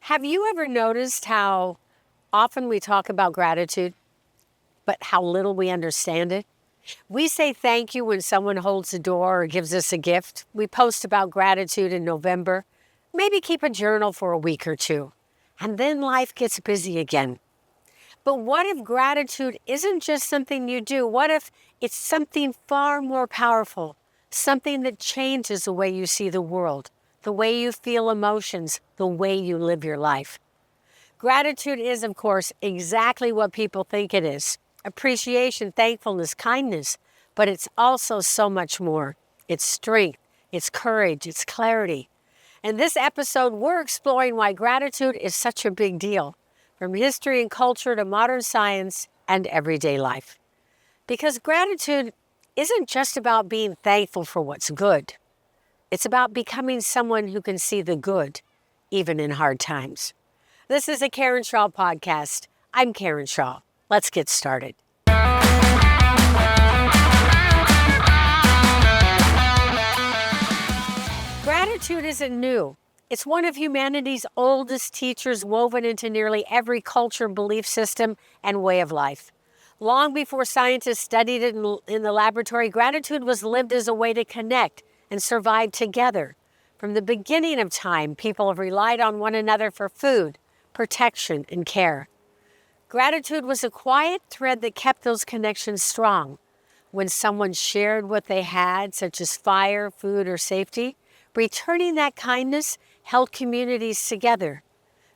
Have you ever noticed how often we talk about gratitude, but how little we understand it? We say thank you when someone holds the door or gives us a gift. We post about gratitude in November, maybe keep a journal for a week or two, and then life gets busy again. But what if gratitude isn't just something you do? What if it's something far more powerful, something that changes the way you see the world, the way you feel emotions, the way you live your life? Gratitude is, of course, exactly what people think it is: appreciation, thankfulness, kindness. But it's also so much more. It's strength, it's courage, it's clarity. In this episode, we're exploring why gratitude is such a big deal, from history and culture to modern science and everyday life. Because gratitude isn't just about being thankful for what's good. It's about becoming someone who can see the good, even in hard times. This is a Karen Shaw podcast. I'm Karen Shaw. Let's get started. Gratitude isn't new. It's one of humanity's oldest teachers, woven into nearly every culture, belief system, and way of life. Long before scientists studied it in the laboratory, gratitude was lived as a way to connect and survive together. From the beginning of time, people have relied on one another for food, protection, and care. Gratitude was a quiet thread that kept those connections strong. When someone shared what they had, such as fire, food, or safety, returning that kindness held communities together.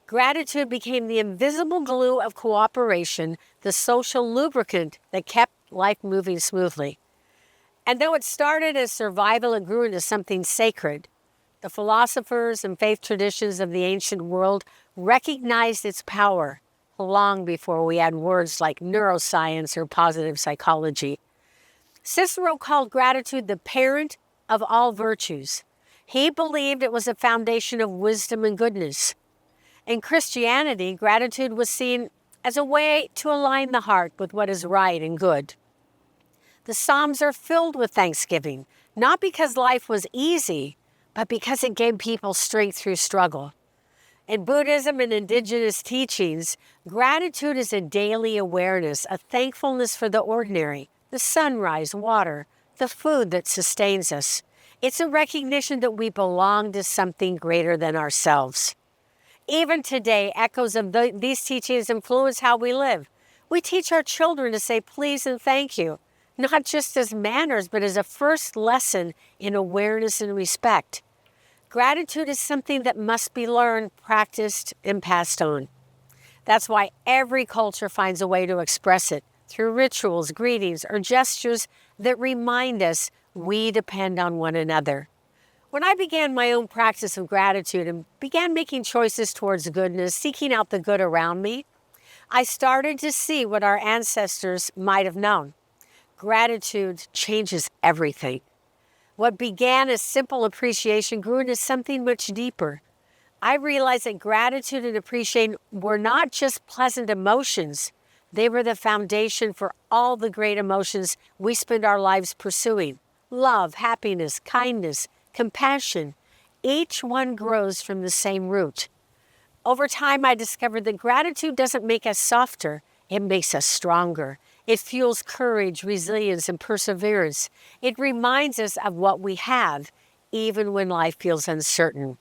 Gratitude became the invisible glue of cooperation, the social lubricant that kept life moving smoothly. And though it started as survival, it grew into something sacred. The philosophers and faith traditions of the ancient world recognized its power long before we had words like neuroscience or positive psychology. Cicero called gratitude the parent of all virtues. He believed it was a foundation of wisdom and goodness. In Christianity, gratitude was seen as a way to align the heart with what is right and good. The Psalms are filled with thanksgiving, not because life was easy, but because it gave people strength through struggle. In Buddhism and indigenous teachings, gratitude is a daily awareness, a thankfulness for the ordinary, the sunrise, water, the food that sustains us. It's a recognition that we belong to something greater than ourselves. Even today, echoes of these teachings influence how we live. We teach our children to say please and thank you, not just as manners, but as a first lesson in awareness and respect. Gratitude is something that must be learned, practiced, and passed on. That's why every culture finds a way to express it through rituals, greetings, or gestures that remind us we depend on one another. When I began my own practice of gratitude and began making choices towards goodness, seeking out the good around me, I started to see what our ancestors might have known. Gratitude changes everything. What began as simple appreciation grew into something much deeper. I realized that gratitude and appreciation were not just pleasant emotions. They were the foundation for all the great emotions we spend our lives pursuing. Love, happiness, kindness, compassion. Each one grows from the same root. Over time, I discovered that gratitude doesn't make us softer. It makes us stronger. It fuels courage, resilience, and perseverance. It reminds us of what we have, even when life feels uncertain.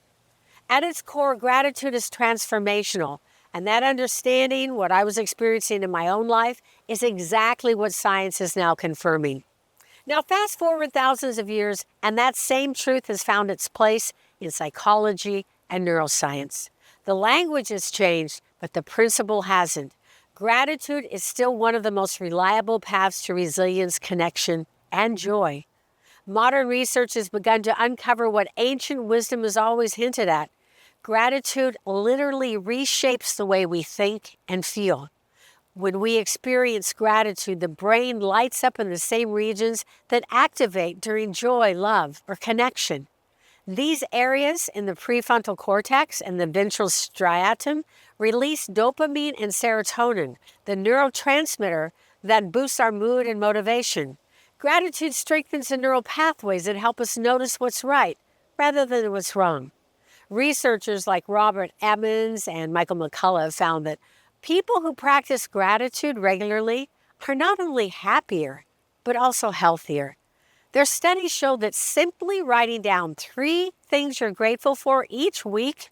At its core, gratitude is transformational. And that understanding, what I was experiencing in my own life, is exactly what science is now confirming. Now, fast forward thousands of years, and that same truth has found its place in psychology and neuroscience. The language has changed, but the principle hasn't. Gratitude is still one of the most reliable paths to resilience, connection, and joy. Modern research has begun to uncover what ancient wisdom has always hinted at. Gratitude literally reshapes the way we think and feel. When we experience gratitude, the brain lights up in the same regions that activate during joy, love, or connection. These areas in the prefrontal cortex and the ventral striatum release dopamine and serotonin, the neurotransmitter that boosts our mood and motivation. Gratitude strengthens the neural pathways that help us notice what's right rather than what's wrong. Researchers like Robert Emmons and Michael McCullough have found that people who practice gratitude regularly are not only happier, but also healthier. Their studies show that simply writing down 3 things you're grateful for each week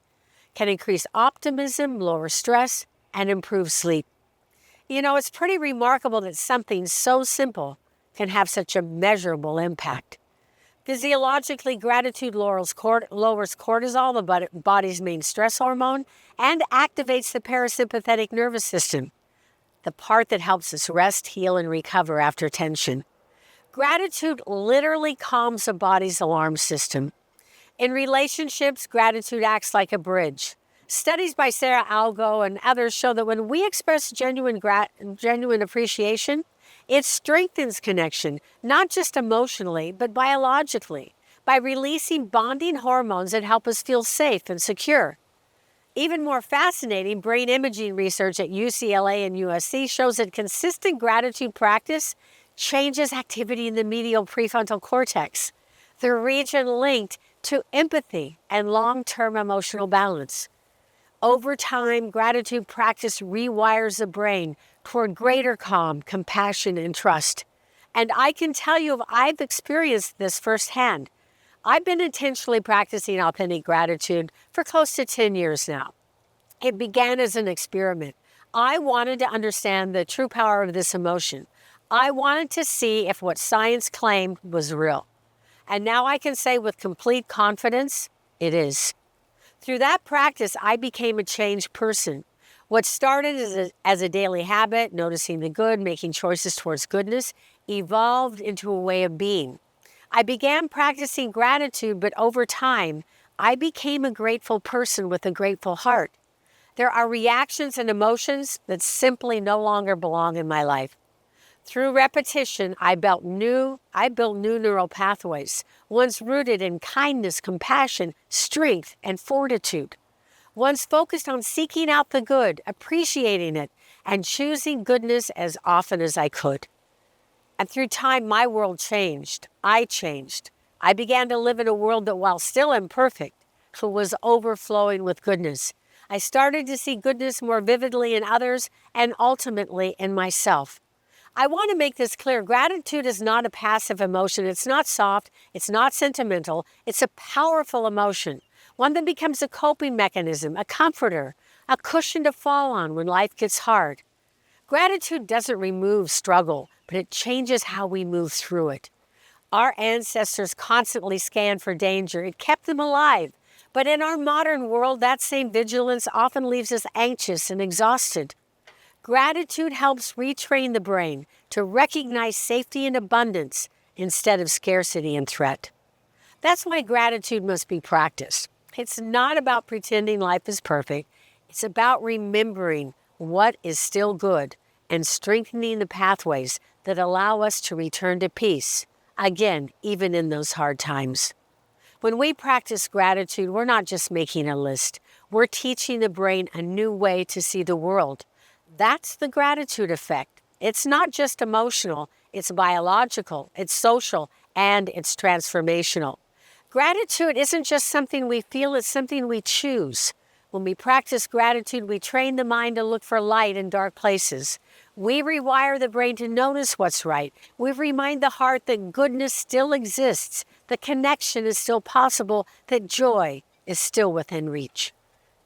can increase optimism, lower stress, and improve sleep. You know, it's pretty remarkable that something so simple can have such a measurable impact. Physiologically, gratitude lowers cortisol, the body's main stress hormone, and activates the parasympathetic nervous system, the part that helps us rest, heal, and recover after tension. Gratitude literally calms the body's alarm system. In relationships, gratitude acts like a bridge. Studies by Sarah Algo and others show that when we express genuine appreciation, it strengthens connection, not just emotionally, but biologically, by releasing bonding hormones that help us feel safe and secure. Even more fascinating, brain imaging research at UCLA and USC shows that consistent gratitude practice changes activity in the medial prefrontal cortex, the region linked to empathy and long-term emotional balance. Over time, gratitude practice rewires the brain toward greater calm, compassion, and trust. And I can tell you, I've experienced this firsthand. I've been intentionally practicing authentic gratitude for close to 10 years now. It began as an experiment. I wanted to understand the true power of this emotion. I wanted to see if what science claimed was real. And now I can say with complete confidence, it is. Through that practice, I became a changed person. What started as a daily habit, noticing the good, making choices towards goodness, evolved into a way of being. I began practicing gratitude, but over time, I became a grateful person with a grateful heart. There are reactions and emotions that simply no longer belong in my life. Through repetition, I built new neural pathways, ones rooted in kindness, compassion, strength, and fortitude. Ones focused on seeking out the good, appreciating it, and choosing goodness as often as I could. And through time, my world changed. I changed. I began to live in a world that, while still imperfect, was overflowing with goodness. I started to see goodness more vividly in others and ultimately in myself. I want to make this clear. Gratitude is not a passive emotion. It's not soft. It's not sentimental. It's a powerful emotion, one that becomes a coping mechanism, a comforter, a cushion to fall on when life gets hard. Gratitude doesn't remove struggle, but it changes how we move through it. Our ancestors constantly scanned for danger. It kept them alive. But in our modern world, that same vigilance often leaves us anxious and exhausted. Gratitude helps retrain the brain to recognize safety and abundance instead of scarcity and threat. That's why gratitude must be practiced. It's not about pretending life is perfect. It's about remembering what is still good and strengthening the pathways that allow us to return to peace, again, even in those hard times. When we practice gratitude, we're not just making a list. We're teaching the brain a new way to see the world. That's the gratitude effect. It's not just emotional, it's biological, it's social, and it's transformational. Gratitude isn't just something we feel, it's something we choose. When we practice gratitude, we train the mind to look for light in dark places. We rewire the brain to notice what's right. We remind the heart that goodness still exists, that connection is still possible, that joy is still within reach.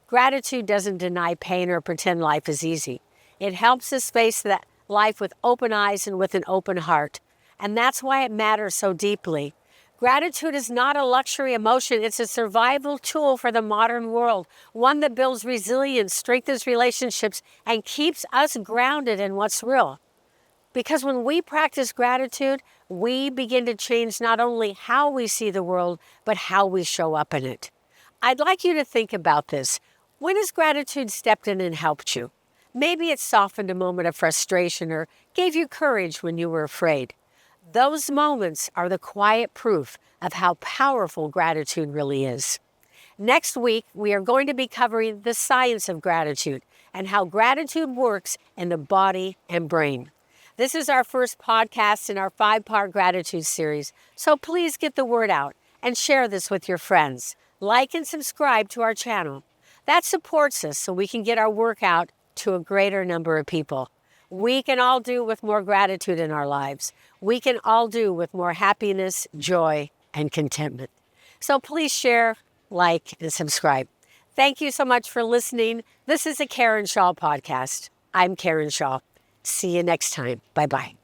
Gratitude doesn't deny pain or pretend life is easy. It helps us face that life with open eyes and with an open heart. And that's why it matters so deeply. Gratitude is not a luxury emotion. It's a survival tool for the modern world, one that builds resilience, strengthens relationships, and keeps us grounded in what's real. Because when we practice gratitude, we begin to change not only how we see the world, but how we show up in it. I'd like you to think about this. When has gratitude stepped in and helped you? Maybe it softened a moment of frustration or gave you courage when you were afraid. Those moments are the quiet proof of how powerful gratitude really is. Next week, we are going to be covering the science of gratitude and how gratitude works in the body and brain. This is our first podcast in our 5-part gratitude series, so please get the word out and share this with your friends. Like and subscribe to our channel. That supports us so we can get our work out to a greater number of people. We can all do with more gratitude in our lives. We can all do with more happiness, joy, and contentment. So please share, like, and subscribe. Thank you so much for listening. This is a Karen Shaw podcast. I'm Karen Shaw. See you next time. Bye-bye.